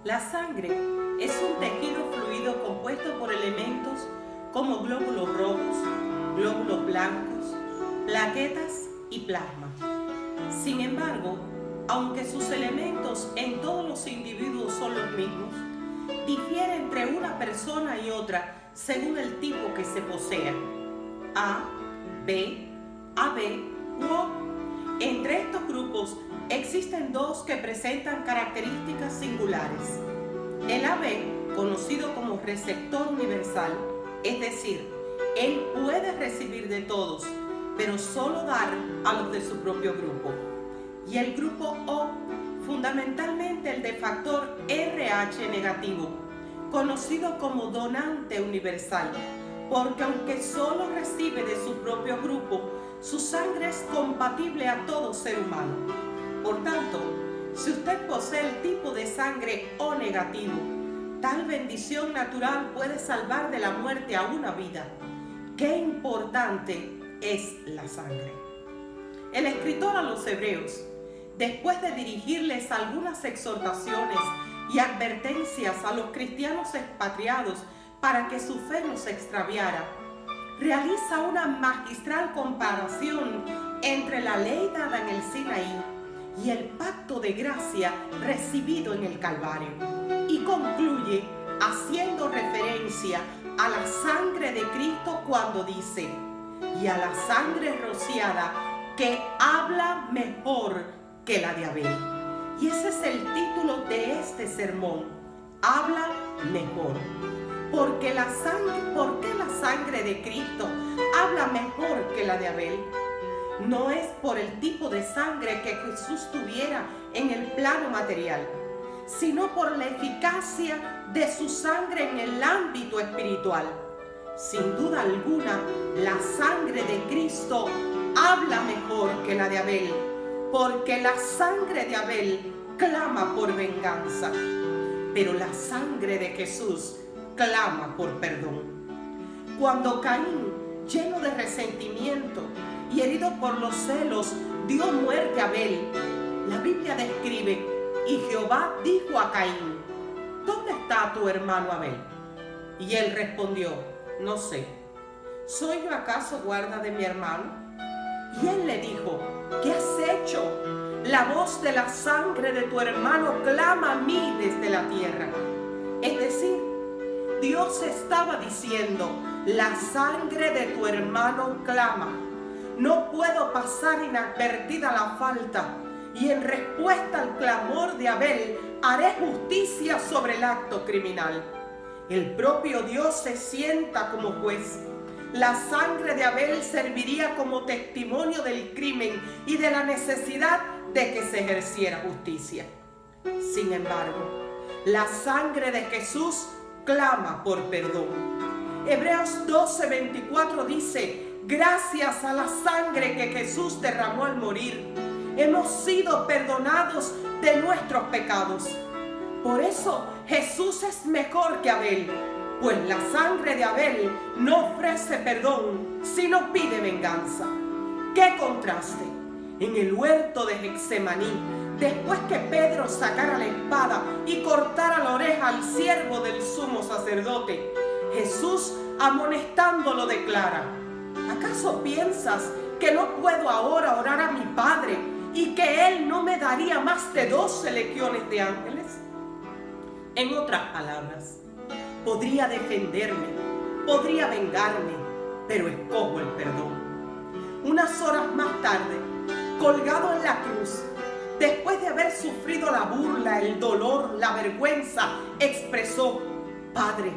La sangre es un tejido fluido compuesto por elementos como glóbulos rojos, glóbulos blancos, plaquetas y plasma. Sin embargo, aunque sus elementos en todos los individuos son los mismos, difiere entre una persona y otra según el tipo que se posea: A, B, AB u O. Entre estos grupos existen dos que presentan características singulares. El AB, conocido como receptor universal, es decir, él puede recibir de todos, pero solo dar a los de su propio grupo. Y el grupo O, fundamentalmente el de factor RH negativo, conocido como donante universal, porque aunque solo recibe de su propio grupo, su sangre es compatible a todo ser humano. Por tanto, si usted posee el tipo de sangre O negativo, tal bendición natural puede salvar de la muerte a una vida. ¡Qué importante es la sangre! El escritor a los Hebreos, después de dirigirles algunas exhortaciones y advertencias a los cristianos expatriados para que su fe no se extraviara, realiza una magistral comparación entre la ley dada en el Sinaí y el pacto de gracia recibido en el Calvario, y concluye haciendo referencia a la sangre de Cristo cuando dice: y a la sangre rociada que habla mejor que la de Abel. Y ese es el título de este sermón: habla mejor. ¿Por qué la sangre de Cristo habla mejor que la de Abel? No es por el tipo de sangre que Jesús tuviera en el plano material, sino por la eficacia de su sangre en el ámbito espiritual. Sin duda alguna, la sangre de Cristo habla mejor que la de Abel, porque la sangre de Abel clama por venganza, pero la sangre de Jesús clama por perdón. Cuando Caín, lleno de resentimiento y herido por los celos, dio muerte a Abel, la Biblia describe: y Jehová dijo a Caín: ¿dónde está tu hermano Abel? Y él respondió: no sé. ¿Soy yo acaso guarda de mi hermano? Y él le dijo: ¿qué has hecho? La voz de la sangre de tu hermano clama a mí desde la tierra. Es decir, Dios estaba diciendo: la sangre de tu hermano clama. No puedo pasar inadvertida la falta, y en respuesta al clamor de Abel haré justicia sobre el acto criminal. El propio Dios se sienta como juez. La sangre de Abel serviría como testimonio del crimen y de la necesidad de que se ejerciera justicia. Sin embargo, la sangre de Jesús clama por perdón. Hebreos 12:24 dice: gracias a la sangre que Jesús derramó al morir, hemos sido perdonados de nuestros pecados. Por eso Jesús es mejor que Abel, pues la sangre de Abel no ofrece perdón, sino pide venganza. ¡Qué contraste! En el huerto de Getsemaní, después que Pedro sacara la espada y cortara la oreja al siervo del sumo sacerdote, Jesús, amonestándolo, declara: ¿acaso piensas que no puedo ahora orar a mi Padre y que Él no me daría más de 12 legiones de ángeles? En otras palabras, podría defenderme, podría vengarme, pero escojo el perdón. Unas horas más tarde, colgado en la cruz, después de haber sufrido la burla, el dolor, la vergüenza, expresó: Padre,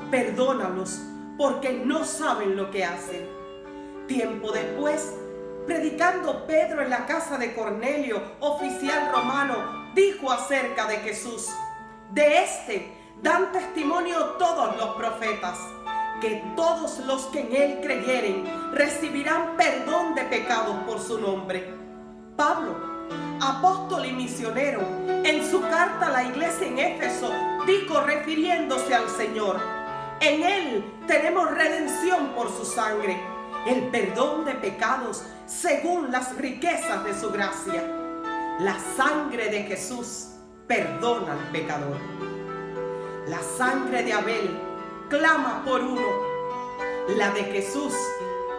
perdónalos, porque no saben lo que hacen. Tiempo después, predicando Pedro en la casa de Cornelio, oficial romano, dijo acerca de Jesús: de este dan testimonio todos los profetas, que todos los que en él creyeren recibirán perdón de pecados por su nombre. Pablo, apóstol y misionero, en su carta a la iglesia en Éfeso, dijo refiriéndose al Señor: en él tenemos redención por su sangre, el perdón de pecados según las riquezas de su gracia. La sangre de Jesús perdona al pecador. La sangre de Abel clama por uno. La de Jesús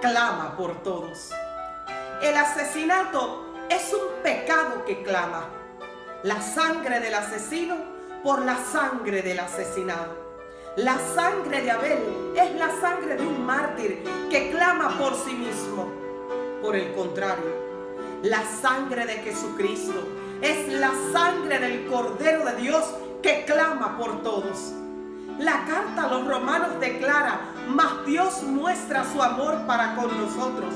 clama por todos. El asesinato es un pecado que clama. La sangre del asesino por la sangre del asesinado. La sangre de Abel es la sangre de un mártir que clama por sí mismo. Por el contrario, la sangre de Jesucristo es la sangre del Cordero de Dios que clama por todos. La carta a los romanos declara: mas Dios muestra su amor para con nosotros,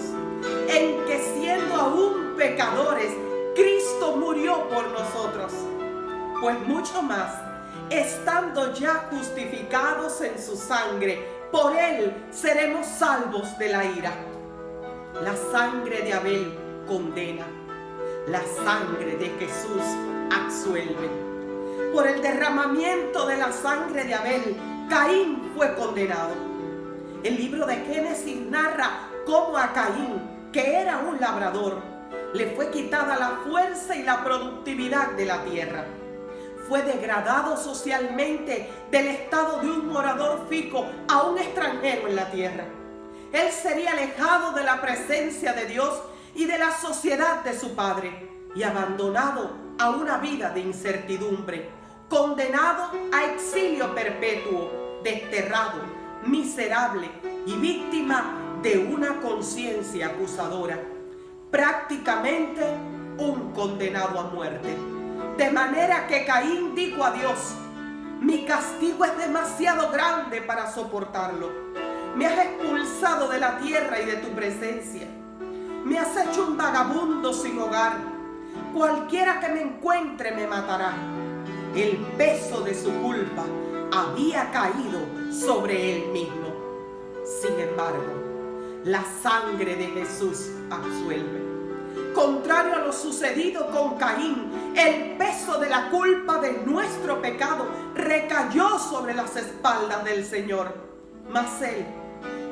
en que siendo aún pecadores, Cristo murió por nosotros. Pues mucho más, estando ya justificados en su sangre, por él seremos salvos de la ira. La sangre de Abel condena, la sangre de Jesús absuelve. Por el derramamiento de la sangre de Abel, Caín fue condenado. El libro de Génesis narra cómo a Caín, que era un labrador, le fue quitada la fuerza y la productividad de la tierra. Fue degradado socialmente del estado de un morador fijo a un extranjero en la tierra. Él sería alejado de la presencia de Dios y de la sociedad de su padre y abandonado a una vida de incertidumbre, condenado a exilio perpetuo, desterrado, miserable y víctima de una conciencia acusadora, prácticamente un condenado a muerte. De manera que Caín dijo a Dios: mi castigo es demasiado grande para soportarlo. Me has expulsado de la tierra y de tu presencia. Me has hecho un vagabundo sin hogar. Cualquiera que me encuentre me matará. El peso de su culpa había caído sobre él mismo. Sin embargo, la sangre de Jesús absuelve. Contrario a lo sucedido con Caín, el peso de la culpa de nuestro pecado recayó sobre las espaldas del Señor. Mas él,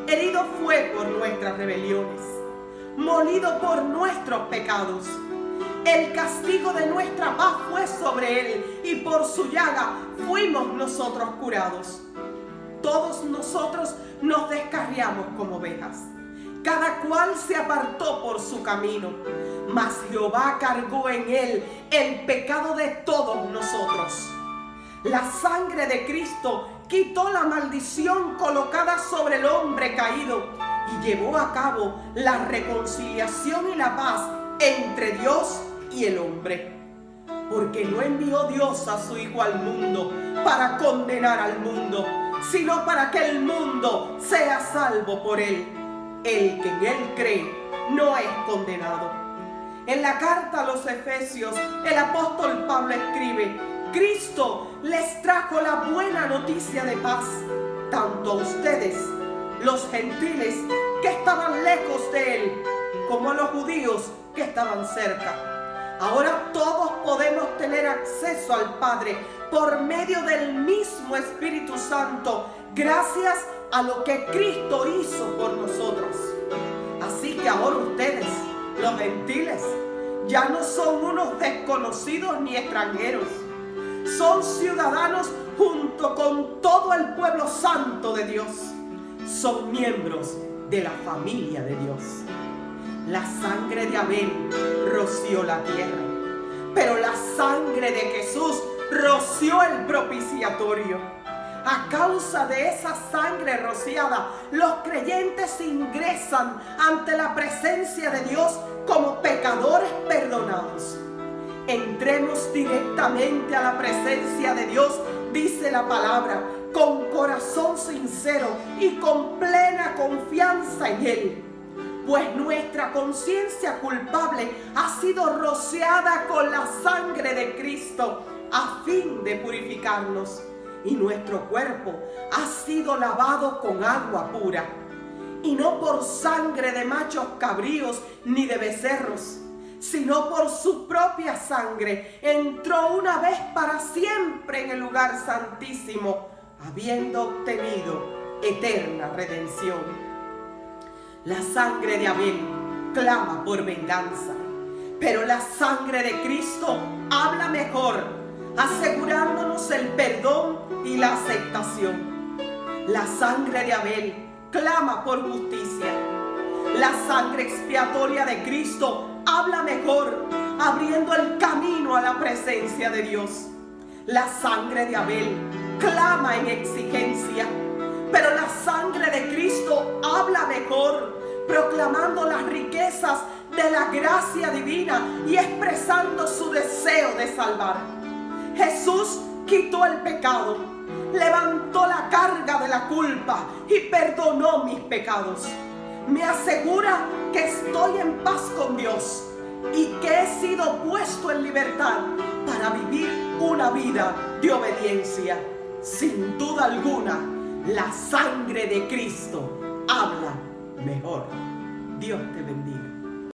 herido fue por nuestras rebeliones, molido por nuestros pecados. El castigo de nuestra paz fue sobre él, y por su llaga fuimos nosotros curados. Todos nosotros nos descarriamos como ovejas. Cada cual se apartó por su camino, mas Jehová cargó en él el pecado de todos nosotros. La sangre de Cristo quitó la maldición colocada sobre el hombre caído y llevó a cabo la reconciliación y la paz entre Dios y el hombre. Porque no envió Dios a su Hijo al mundo para condenar al mundo, sino para que el mundo sea salvo por él. El que en él cree no es condenado. En la carta a los Efesios, el apóstol Pablo escribe: Cristo les trajo la buena noticia de paz, tanto a ustedes, los gentiles que estaban lejos de él, como a los judíos que estaban cerca. Ahora todos podemos tener acceso al Padre por medio del mismo Espíritu Santo, gracias a lo que Cristo hizo por nosotros. Así que ahora ustedes, los gentiles, ya no son unos desconocidos ni extranjeros. Son ciudadanos junto con todo el pueblo santo de Dios. Son miembros de la familia de Dios. La sangre de Abel roció la tierra, pero la sangre de Jesús roció el propiciatorio. A causa de esa sangre rociada, los creyentes ingresan ante la presencia de Dios como pecadores perdonados. Entremos directamente a la presencia de Dios, dice la palabra, con corazón sincero y con plena confianza en Él. Pues nuestra conciencia culpable ha sido rociada con la sangre de Cristo a fin de purificarnos. Y nuestro cuerpo ha sido lavado con agua pura, y no por sangre de machos cabríos ni de becerros, sino por su propia sangre entró una vez para siempre en el lugar santísimo, habiendo obtenido eterna redención. La sangre de Abel clama por venganza, pero la sangre de Cristo habla mejor, asegurándonos buscamos el perdón y la aceptación. La sangre de Abel clama por justicia. La sangre expiatoria de Cristo habla mejor, abriendo el camino a la presencia de Dios. La sangre de Abel clama en exigencia, pero la sangre de Cristo habla mejor, proclamando las riquezas de la gracia divina y expresando su deseo de salvar. Jesús quitó el pecado, levantó la carga de la culpa y perdonó mis pecados. Me asegura que estoy en paz con Dios y que he sido puesto en libertad para vivir una vida de obediencia. Sin duda alguna, la sangre de Cristo habla mejor. Dios te bendiga.